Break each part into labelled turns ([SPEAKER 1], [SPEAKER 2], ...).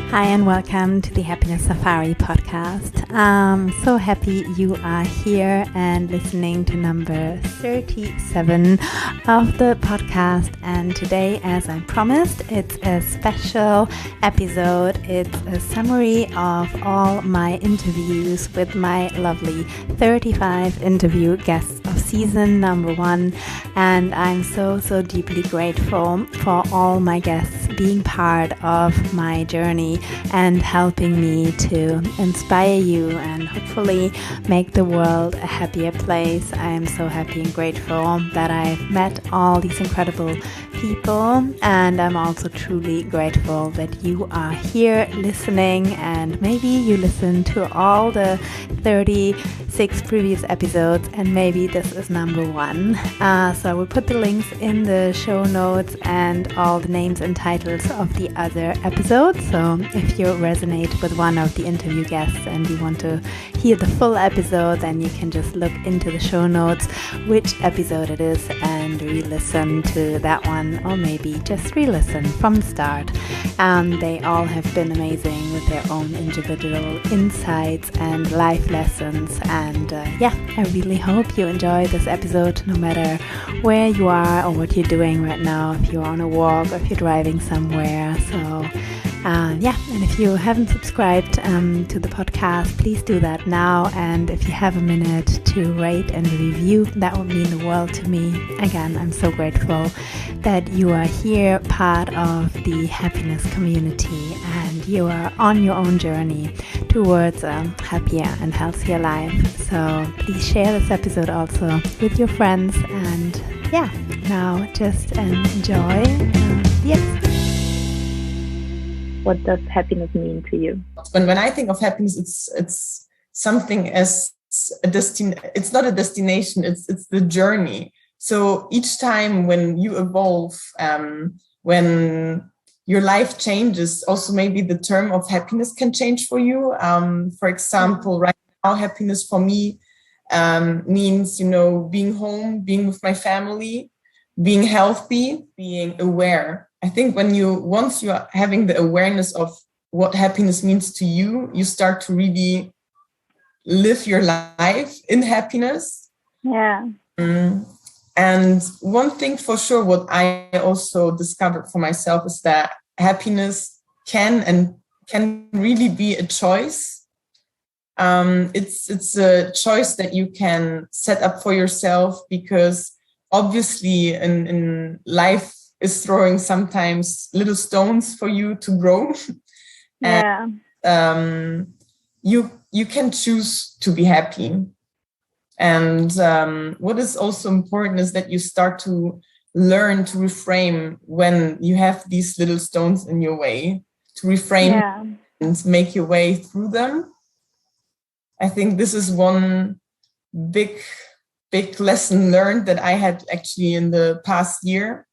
[SPEAKER 1] Hi and welcome to the Happiness Safari podcast. I'm so happy you are here and listening to number 37 of the podcast. And today, as I promised, it's a special episode. It's a summary of all my interviews with my lovely 35 interview guests of season number 1. And I'm so deeply grateful for all my guests being part of my journey and helping me to inspire you and hopefully make the world a happier place. I am so happy and grateful that I've met all these incredible people, and I'm also truly grateful that you are here listening, and maybe you listen to all the 36 previous episodes and maybe this is number 1. So I will put the links in the show notes and all the names and titles of the other episodes. So if you resonate with one of the interview guests and you want to hear the full episode, then you can just look into the show notes which episode it is and re-listen to that one, or maybe just re-listen from the start. They all have been amazing with their own individual insights and life lessons, and I really hope you enjoy this episode no matter where you are or what you're doing right now, if you're on a walk or if you're driving somewhere. So and if you haven't subscribed to the podcast, please do that now. And if you have a minute to rate and review, that would mean the world to me. Again, I'm so grateful that you are here, part of the happiness community, and you are on your own journey towards a happier and healthier life. So please share this episode also with your friends. And now just enjoy the episode. What does happiness mean to you?
[SPEAKER 2] When I think of happiness, it's something as a it's not a destination, it's the journey. So each time when you evolve, when your life changes, also maybe the term of happiness can change for you. For example, right now, happiness for me means, being home, being with my family, being healthy, being aware. I think once you are having the awareness of what happiness means to you, you start to really live your life in happiness.
[SPEAKER 1] Yeah.
[SPEAKER 2] And one thing for sure, what I also discovered for myself is that happiness can really be a choice. It's a choice that you can set up for yourself, because obviously in life is throwing sometimes little stones for you to grow.
[SPEAKER 1] Yeah.
[SPEAKER 2] And you can choose to be happy. And what is also important is that you start to learn to reframe when you have these little stones in your way, to reframe and make your way through them. I think this is one big lesson learned that I had actually in the past year,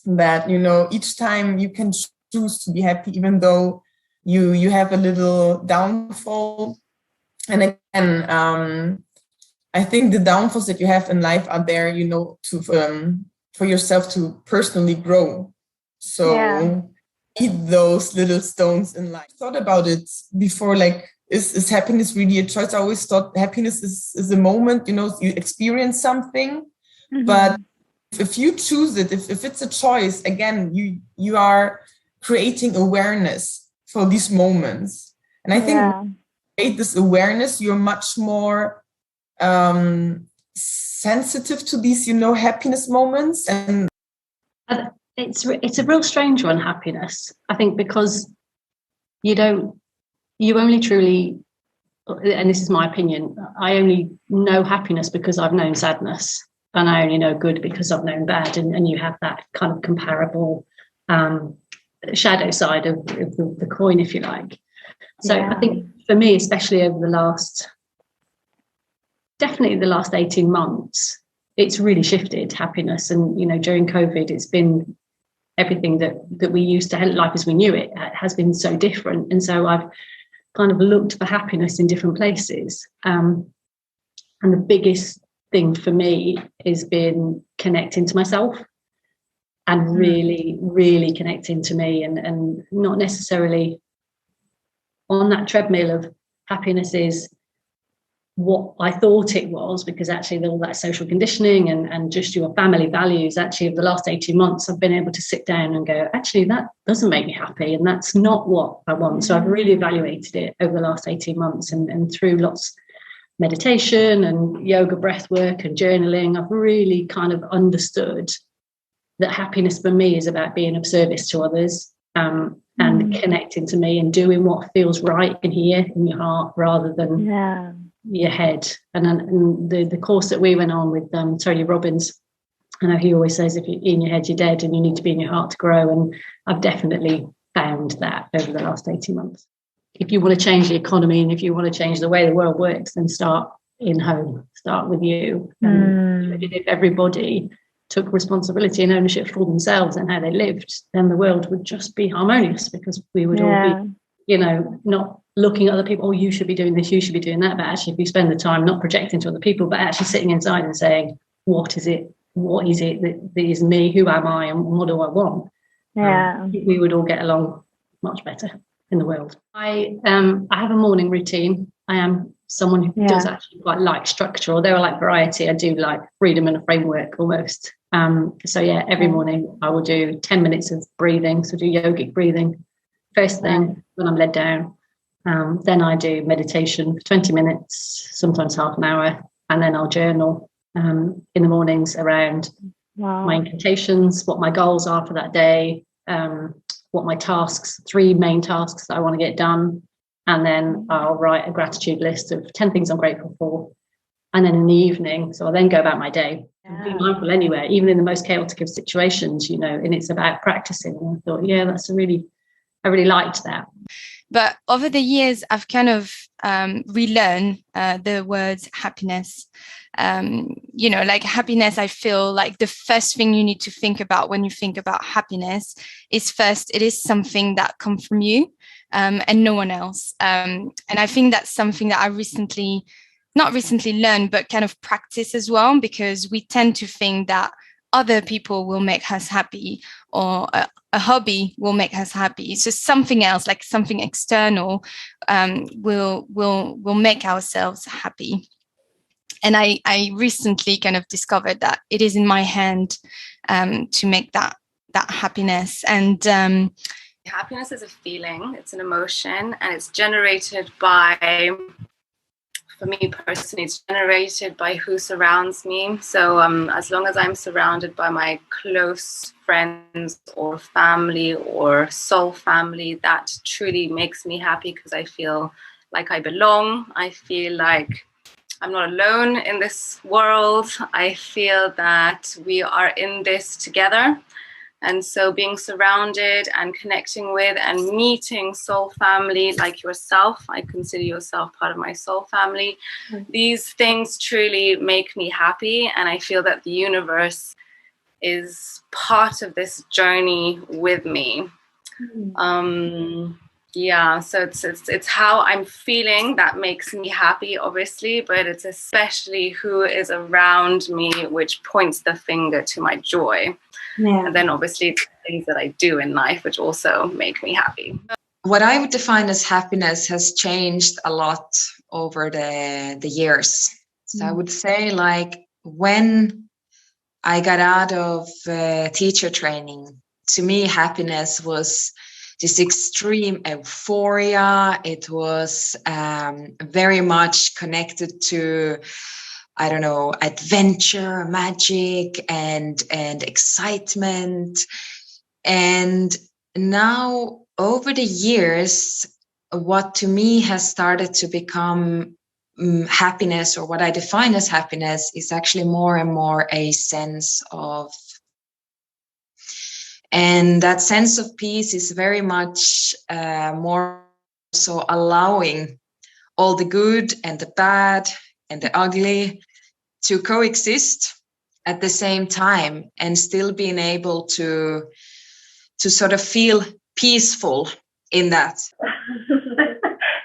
[SPEAKER 2] that, each time you can choose to be happy, even though you have a little downfall. And again, I think the downfalls that you have in life are there, for yourself to personally grow. So eat those little stones in life. I thought about it before, like, is happiness really a choice? I always thought happiness is a moment, you experience something, but if you choose it, if it's a choice, again, you are creating awareness for these moments. And I think when you create this awareness, you're much more sensitive to these, happiness moments. And
[SPEAKER 3] it's a real strange one, happiness. I think because you only truly, and this is my opinion, I only know happiness because I've known sadness. And I only know good because I've known bad. And you have that kind of comparable shadow side of the coin, if you like. So I think for me, especially over the last 18 months, it's really shifted, happiness. And, during COVID, it's been everything that we used to, life as we knew it has been so different. And so I've kind of looked for happiness in different places. And the biggest thing for me has been connecting to myself and really, really connecting to me, and not necessarily on that treadmill of happiness is what I thought it was, because actually all that social conditioning and just your family values, actually over the last 18 months, I've been able to sit down and go, actually, that doesn't make me happy. And that's not what I want. So I've really evaluated it over the last 18 months and through lots of meditation and yoga, breath work and journaling, I've really kind of understood that happiness for me is about being of service to others and connecting to me and doing what feels right in here in your heart rather than your head. And the course that we went on with Tony Robbins, I know he always says if you're in your head you're dead, and you need to be in your heart to grow, and I've definitely found that over the last 18 months. If you want to change the economy and if you want to change the way the world works, then start in home, start with you. And if everybody took responsibility and ownership for themselves and how they lived, then the world would just be harmonious, because we would all be, you know, not looking at other people, oh, you should be doing this, you should be doing that. But actually, if you spend the time not projecting to other people, but actually sitting inside and saying, what is it that is me? Who am I? And what do I want? We would all get along much better in the world. I have a morning routine. I am someone who does actually quite like structure, although I like variety. I do like freedom and a framework almost. Every morning I will do 10 minutes of breathing, so do yogic breathing first thing when I'm led down. Then I do meditation for 20 minutes, sometimes half an hour, and then I'll journal in the mornings around my incantations, what my goals are for that day, what my tasks, 3 main tasks that I want to get done. And then I'll write a gratitude list of 10 things I'm grateful for. And then in the evening, so I'll then go about my day and be mindful anywhere, even in the most chaotic of situations, you know, and it's about practicing. And I thought, I really liked that.
[SPEAKER 4] But over the years, I've kind of relearned the words happiness. Like happiness, I feel like the first thing you need to think about when you think about happiness is first, it is something that comes from you and no one else. And I think that's something that I not recently learned, but kind of practice as well, because we tend to think that other people will make us happy, or a hobby will make us happy. So something else, like something external, will make ourselves happy. And I recently kind of discovered that it is in my hand to make that happiness. And
[SPEAKER 5] happiness is a feeling, it's an emotion, and it's generated by, for me personally, it's generated by who surrounds me. So as long as I'm surrounded by my close friends or family or soul family, that truly makes me happy, because I feel like I belong. I feel like I'm not alone in this world. I feel that we are in this together. And so being surrounded and connecting with and meeting soul family like yourself, I consider yourself part of my soul family. These things truly make me happy. And I feel that the universe is part of this journey with me. So it's how I'm feeling that makes me happy, obviously, but it's especially who is around me which points the finger to my joy. And then obviously it's things that I do in life which also make me happy.
[SPEAKER 6] What I would define as happiness has changed a lot over the years. So I would say, like, when I got out of teacher training, to me happiness was this extreme euphoria. It was very much connected to, I don't know, adventure, magic, and excitement. And now, over the years, what to me has started to become happiness, or what I define as happiness, is actually more and more a sense of, and that sense of peace is very much more so allowing all the good and the bad and the ugly to coexist at the same time, and still being able to sort of feel peaceful in that.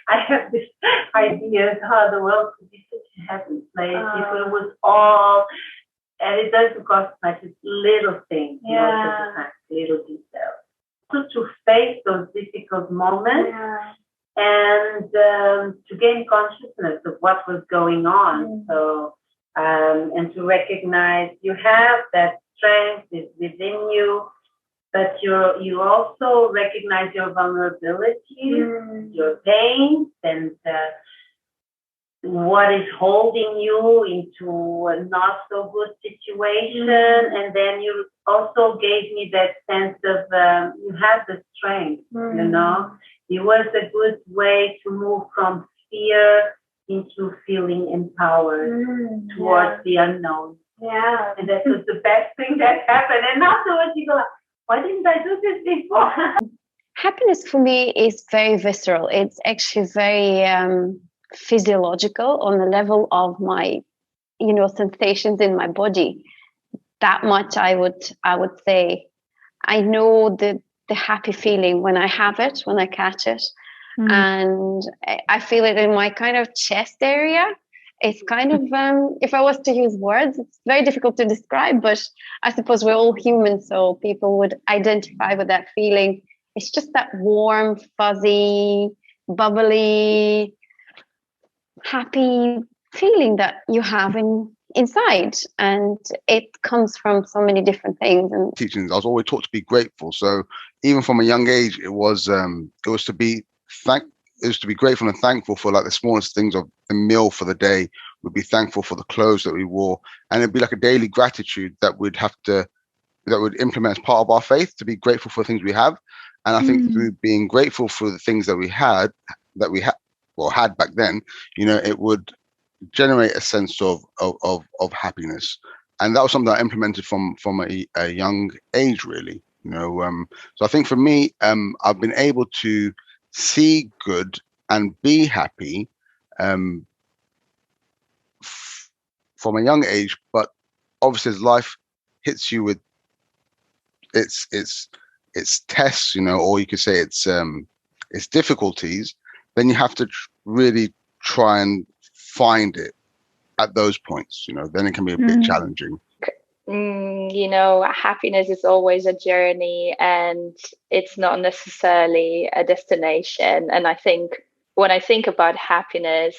[SPEAKER 7] I have this idea of how the world could be such a happy place if it was all, and it doesn't cost much, it's little things, most of the time, little details. So to face those difficult moments and to gain consciousness of what was going on. So, and to recognize you have that strength is within you, but you also recognize your vulnerabilities, your pains, and what is holding you into a not so good situation. And then you also gave me that sense of you have the strength, you know. It was a good way to move from fear into feeling empowered towards the unknown. Yeah. And that was the best thing that happened. And afterwards you go, why didn't I do this before?
[SPEAKER 8] Happiness for me is very visceral. It's actually very physiological on the level of my, sensations in my body. That much I would say. I know the happy feeling when I have it, when I catch it. And I feel it in my kind of chest area. It's kind of, if I was to use words, it's very difficult to describe, but I suppose we're all human, so people would identify with that feeling. It's just that warm, fuzzy, bubbly, happy feeling that you have inside, and it comes from so many different things. And
[SPEAKER 9] teachings, I was always taught to be grateful. So even from a young age, it was to be grateful and thankful for like the smallest things of the meal for the day. We'd be thankful for the clothes that we wore, and it'd be like a daily gratitude that would implement as part of our faith, to be grateful for the things we have. And I think through being grateful for the things that we had back then, it would generate a sense of happiness. And that was something I implemented from a young age, really. So I think for me, I've been able to see good and be happy from a young age, but obviously as life hits you with its tests, or you could say its difficulties, then you have to really try and find it at those points. Then it can be a bit challenging.
[SPEAKER 10] Happiness is always a journey, and it's not necessarily a destination. And I think when I think about happiness,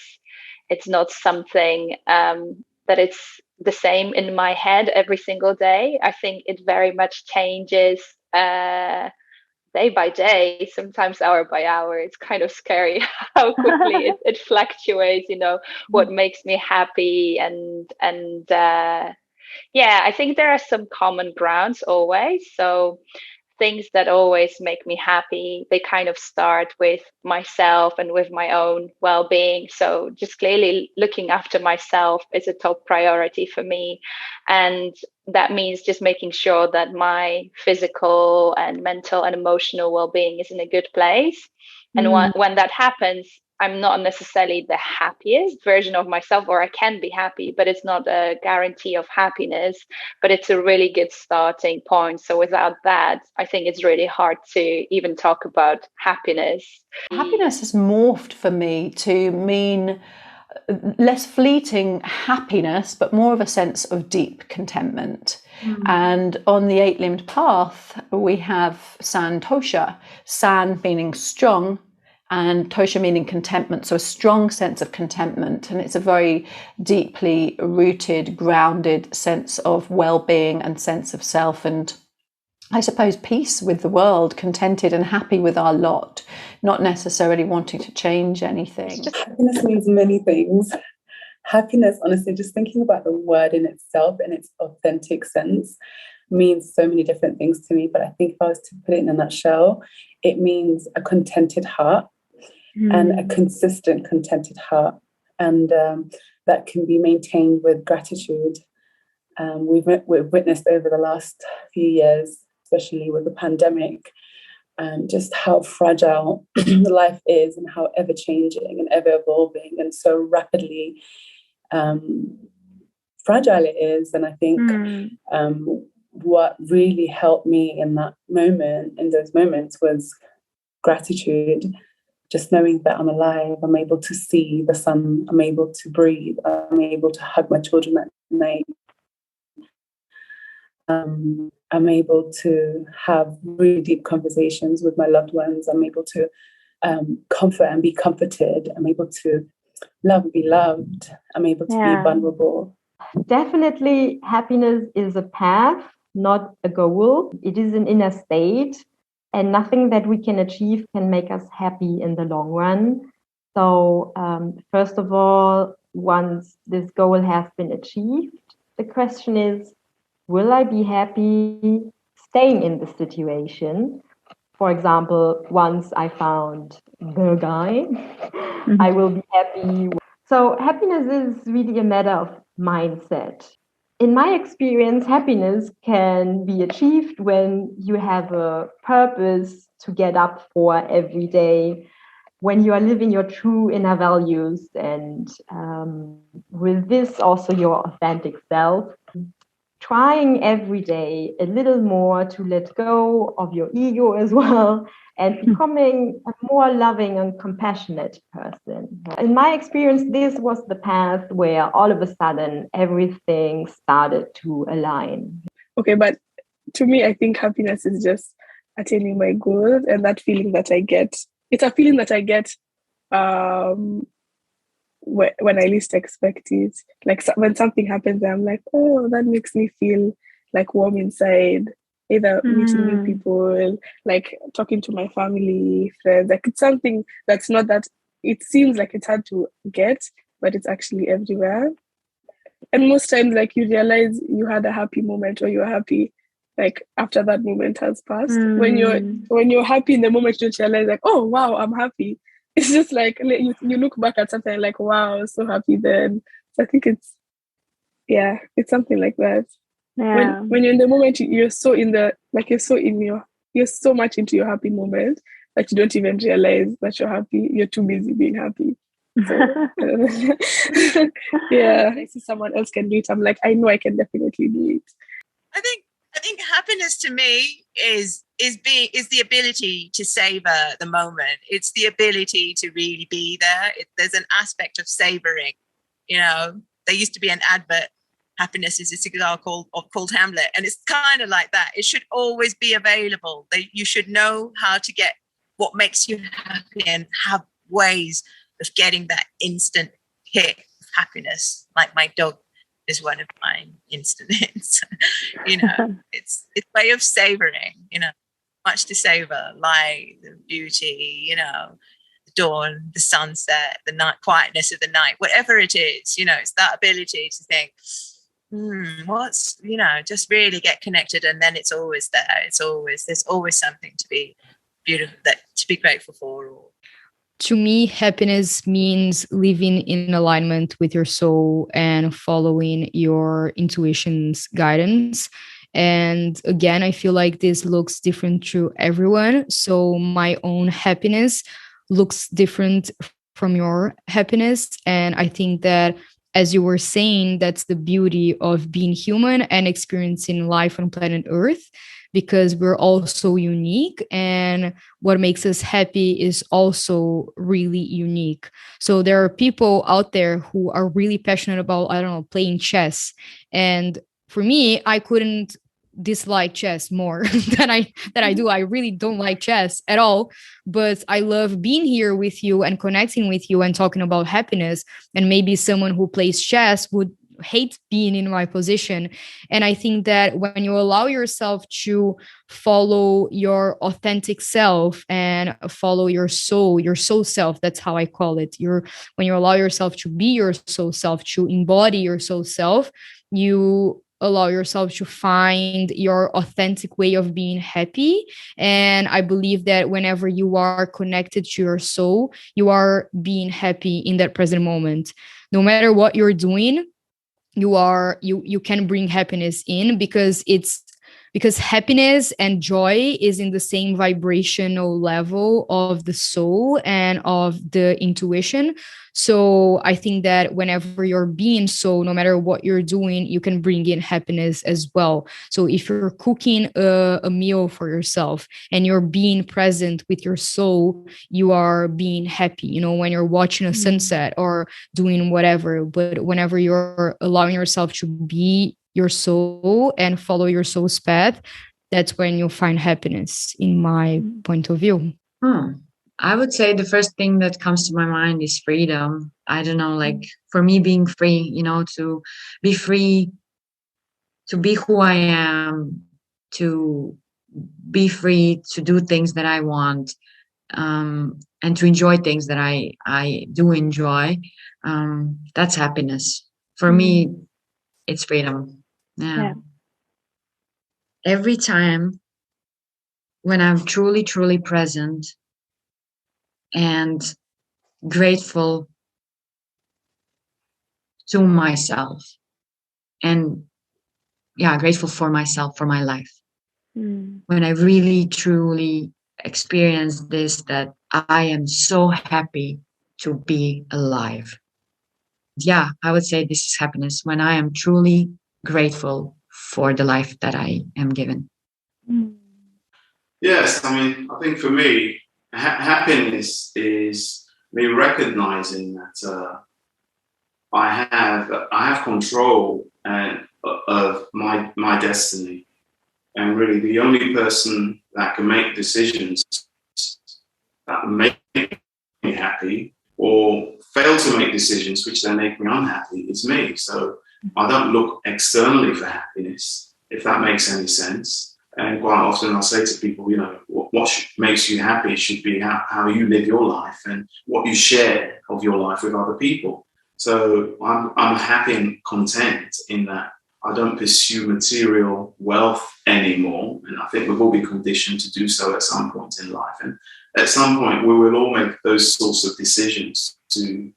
[SPEAKER 10] it's not something that it's the same in my head every single day. I think it very much changes day by day, sometimes hour by hour. It's kind of scary how quickly it fluctuates, what makes me happy. And I think there are some common grounds always. So things that always make me happy, they kind of start with myself and with my own well-being. So just clearly looking after myself is a top priority for me. And that means just making sure that my physical and mental and emotional well-being is in a good place. And when that happens, I'm not necessarily the happiest version of myself, or I can be happy, but it's not a guarantee of happiness, but it's a really good starting point. So without that, I think it's really hard to even talk about happiness.
[SPEAKER 11] Happiness has morphed for me to mean less fleeting happiness, but more of a sense of deep contentment. And on the 8-limbed path, we have San Tosha, San meaning strong, and Tosha meaning contentment. So a strong sense of contentment. And it's a very deeply rooted, grounded sense of well-being and sense of self. And I suppose peace with the world, contented and happy with our lot, not necessarily wanting to change anything.
[SPEAKER 12] Happiness means many things. Happiness, honestly, just thinking about the word in itself in its authentic sense means so many different things to me. But I think if I was to put it in a nutshell, it means a contented heart. And a consistent, contented heart. And that can be maintained with gratitude. We've witnessed over the last few years, especially with the pandemic, just how fragile life is and how ever-changing and ever-evolving and so rapidly fragile it is. And I think what really helped me in those moments was gratitude. Just knowing that I'm alive, I'm able to see the sun, I'm able to breathe, I'm able to hug my children at night. I'm able to have really deep conversations with my loved ones. I'm able to comfort and be comforted. I'm able to love and be loved. I'm able to be vulnerable.
[SPEAKER 13] Definitely, happiness is a path, not a goal. It is an inner state, and nothing that we can achieve can make us happy in the long run. So, first of all, once this goal has been achieved, the question is, will I be happy staying in the situation? For example, once I found the guy, I will be happy. So happiness is really a matter of mindset. In my experience, happiness can be achieved when you have a purpose to get up for every day, when you are living your true inner values, and with this also your authentic self. Trying every day a little more to let go of your ego as well, and becoming a more loving and compassionate person. In my experience, this was the path where all of a sudden everything started to align.
[SPEAKER 14] Okay, but to me, I think happiness is just attaining my goals, and that feeling that I get, it's a feeling that I get when I least expect it. Like when something happens, I'm like, oh, that makes me feel like warm inside. Either meeting new people, like talking to my family, friends. Like it's something that's not that, it seems like it's hard to get, but it's actually everywhere. And most times, like you realize you had a happy moment, or you're happy, like after that moment has passed. When you're happy in the moment, you realize like, oh wow, I'm happy. It's just like you look back at something like, wow, I was so happy then. So I think it's something like that. Yeah. When you're in the moment, you're so much into your happy moment that you don't even realize that you're happy. You're too busy being happy. So yeah, I see someone else can do it. I'm like, I know I can definitely do it.
[SPEAKER 15] I think happiness to me is the ability to savor the moment. It's the ability to really be there. There's an aspect of savoring. You know, there used to be an advert, happiness is a cigar called Hamlet, and it's kind of like that. It should always be available. You should know how to get what makes you happy and have ways of getting that instant hit of happiness. Like my dog is one of my instant hits. You know, it's a way of savoring, you know, much to savor, like the beauty, you know, the dawn, the sunset, the night, quietness of the night, whatever it is, you know, it's that ability to think, what's, you know, just really get connected, and then it's always there. There's always something to be beautiful, to be grateful for.
[SPEAKER 16] To me, happiness means living in alignment with your soul and following your intuition's guidance. And again, I feel like this looks different to everyone. So my own happiness looks different from your happiness. And I think that, as you were saying, that's the beauty of being human and experiencing life on planet Earth, because we're all so unique, and what makes us happy is also really unique. So there are people out there who are really passionate about, I don't know, playing chess. And for me, I couldn't dislike chess more than I do. I really don't like chess at all, but I love being here with you and connecting with you and talking about happiness. And maybe someone who plays chess would hate being in my position. And I think that when you allow yourself to follow your authentic self and follow your soul self, that's how I call it. When you allow yourself to be your soul self, to embody your soul self, you allow yourself to find your authentic way of being happy. And I believe that whenever you are connected to your soul, you are being happy in that present moment. No matter what you're doing, you can bring happiness in, because happiness and joy is in the same vibrational level of the soul and of the intuition. So I think that whenever you're being soul, no matter what you're doing, you can bring in happiness as well. So if you're cooking a meal for yourself and you're being present with your soul, you are being happy, you know, when you're watching a sunset or doing whatever. But whenever you're allowing yourself to be your soul and follow your soul's path, that's when you'll find happiness, in my point of view.
[SPEAKER 6] I would say the first thing that comes to my mind is freedom. I don't know, like for me, being free, you know, to be free, to be who I am, to be free to do things that I want, and to enjoy things that I do enjoy. That's happiness. For me, it's freedom. Yeah. Every time when I'm truly, truly present and grateful to myself, and grateful for myself, for my life. When I really, truly experience this, that I am so happy to be alive. Yeah, I would say this is happiness, when I am truly grateful for the life that I am given.
[SPEAKER 17] Yes, I mean, I think for me, happiness is me recognizing that I have control of my destiny, and really the only person that can make decisions that make me happy or fail to make decisions which then make me unhappy is me. So I don't look externally for happiness, if that makes any sense. And quite often I'll say to people, you know, what makes you happy should be how you live your life and what you share of your life with other people. So I'm happy and content in that I don't pursue material wealth anymore. And I think we've all been conditioned to do so at some point in life. And at some point we will all make those sorts of decisions to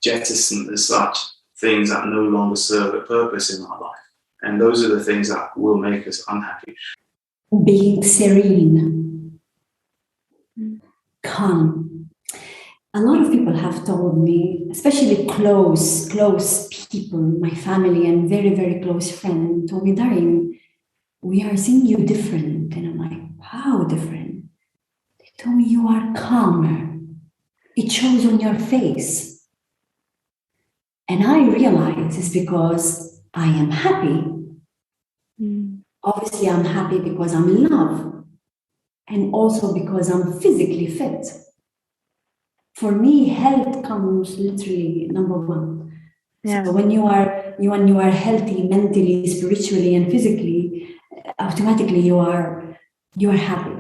[SPEAKER 17] jettison as such things that no longer serve a purpose in our life. And those are the things that will make us unhappy.
[SPEAKER 18] Being serene, calm. A lot of people have told me, especially close people, my family and very, very close friend, told me, Darin, we are seeing you different. And I'm like, how different? They told me you are calmer. It shows on your face. And I realize it's because I am happy. Obviously, I'm happy because I'm in love, and also because I'm physically fit. For me, health comes literally number one. Yeah. So when you are healthy mentally, spiritually, and physically, automatically you are happy.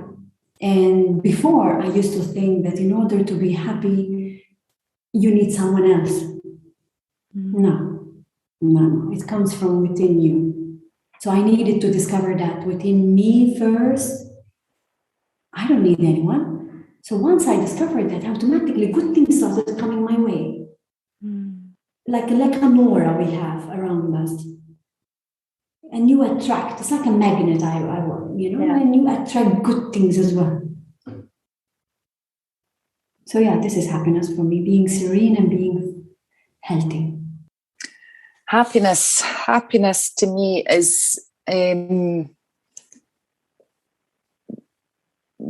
[SPEAKER 18] And before, I used to think that in order to be happy, you need someone else. No, it comes from within you. So I needed to discover that within me first. I don't need anyone. So once I discovered that, automatically good things started coming my way. Like an aura we have around us. And you attract, it's like a magnet, and you attract good things as well. So yeah, this is happiness for me, being serene and being healthy.
[SPEAKER 19] Happiness to me is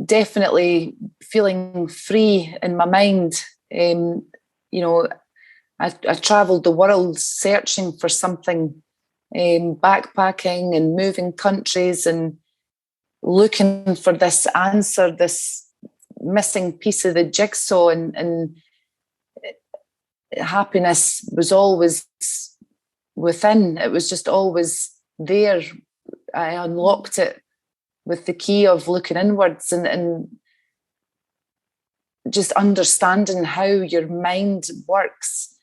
[SPEAKER 19] definitely feeling free in my mind. You know, I traveled the world searching for something, backpacking and moving countries and looking for this answer, this missing piece of the jigsaw, and happiness was always within. It was just always there. I unlocked it with the key of looking inwards and just understanding how your mind works.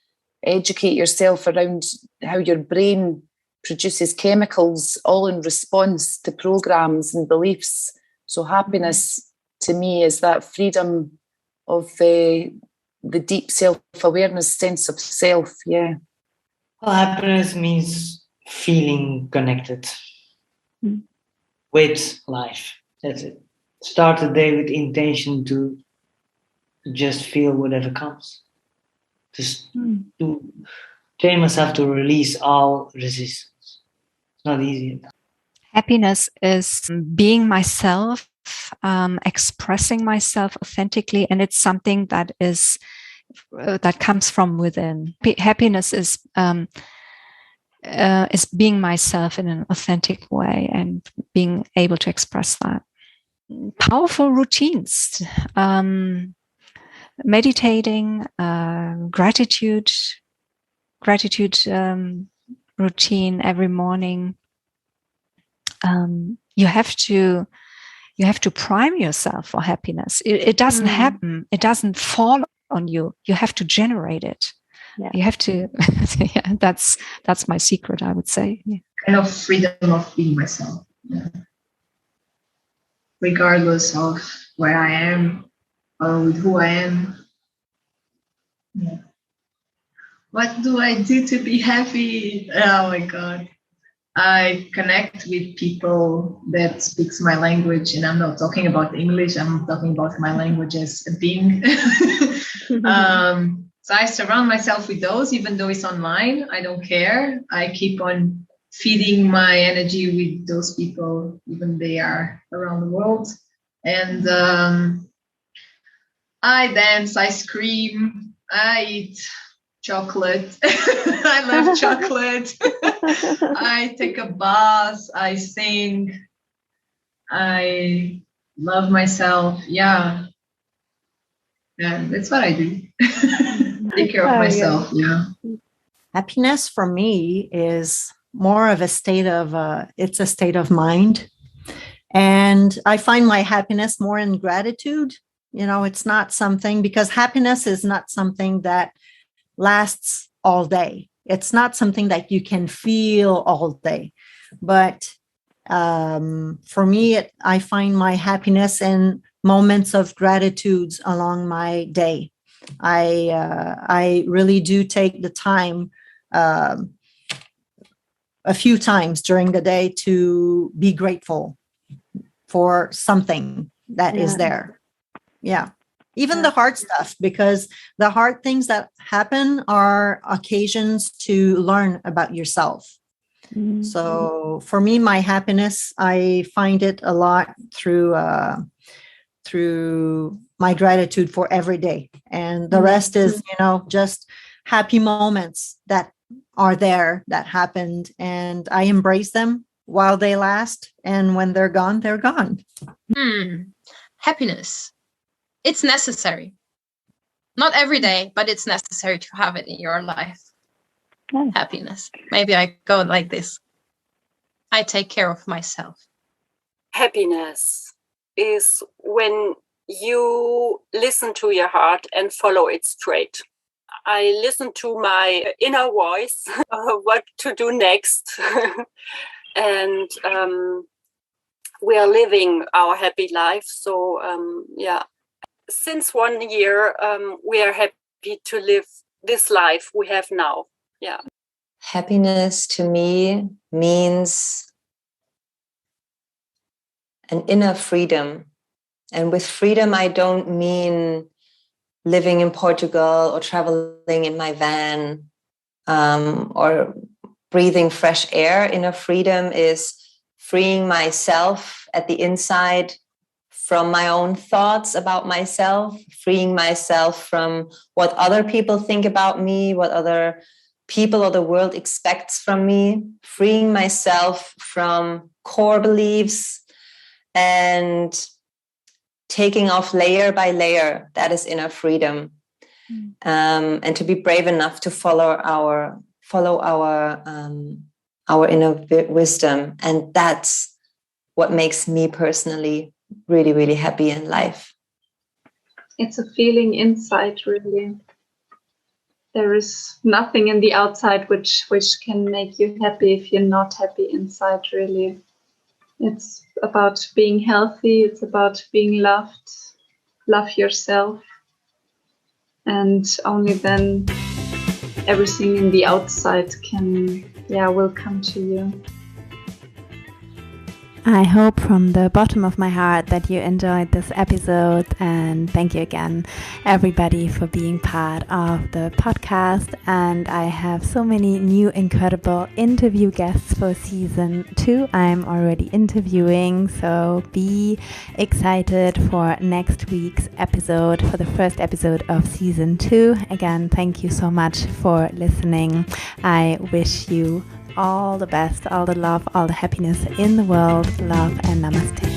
[SPEAKER 19] Educate yourself around how your brain produces chemicals all in response to programs and beliefs. So happiness to me is that freedom of the deep self-awareness, sense of self. Yeah.
[SPEAKER 20] Well, happiness means feeling connected with life. That's it. Start the day with intention to just feel whatever comes. Just to train myself to release all resistance. It's not easy.
[SPEAKER 21] Happiness is being myself, expressing myself authentically, and it's something that is that comes from within. Happiness is being myself in an authentic way and being able to express that. Powerful routines. meditating, gratitude routine every morning. You have to prime yourself for happiness. It doesn't happen. It doesn't fall on you. You have to generate it.
[SPEAKER 1] Yeah.
[SPEAKER 21] You have to. Yeah, that's my secret, I would say. Yeah.
[SPEAKER 1] Kind of freedom of being myself, regardless of where I am or with who I am. Yeah. What do I do to be happy? Oh my God. I connect with people that speaks my language, and I'm not talking about English. I'm talking about my language as a being. So I surround myself with those, even though it's online. I don't care. I keep on feeding my energy with those people, even they are around the world. And I dance, I scream, I eat chocolate. I love chocolate. I take a bath, I sing, I love myself. Yeah, that's what I do. Take care of myself. Yeah.
[SPEAKER 22] Happiness for me is more of a state of it's a state of mind, and I find my happiness more in gratitude. It's not something, because happiness is not something that lasts all day. It's not something that you can feel all day. But for me, I find my happiness in moments of gratitude along my day. I really do take the time a few times during the day to be grateful for something that is there. Yeah. Even the hard stuff, because the hard things that happen are occasions to learn about yourself. Mm-hmm. So for me, my happiness, I find it a lot through my gratitude for every day. And the rest is, just happy moments that are there, that happened. And I embrace them while they last. And when they're gone, they're gone.
[SPEAKER 23] Happiness. It's necessary. Not every day, but it's necessary to have it in your life. Happiness. Maybe I go like this. I take care of myself.
[SPEAKER 24] Happiness is when you listen to your heart and follow it straight. I listen to my inner voice, what to do next. And we are living our happy life. So, since 1 year, we are happy to live this life we have now. Yeah.
[SPEAKER 25] Happiness to me means an inner freedom. And with freedom, I don't mean living in Portugal or traveling in my van or breathing fresh air. Inner freedom is freeing myself at the inside from my own thoughts about myself, freeing myself from what other people think about me, what other people or the world expects from me, freeing myself from core beliefs and taking off layer by layer. That is inner freedom. And to be brave enough to follow our inner wisdom. And that's what makes me personally really, really happy in life.
[SPEAKER 26] It's a feeling inside, really. There is nothing in the outside which can make you happy if you're not happy inside, really. It's about being healthy. It's about being loved. Love yourself. And only then everything in the outside will come to you.
[SPEAKER 27] I hope from the bottom of my heart that you enjoyed this episode, and thank you again everybody for being part of the podcast. And I have so many new incredible interview guests for season 2. I'm already interviewing, so be excited for next week's episode, for the first episode of season 2. Again, thank you so much for listening. I wish you all the best, all the love, all the happiness in the world. Love and namaste.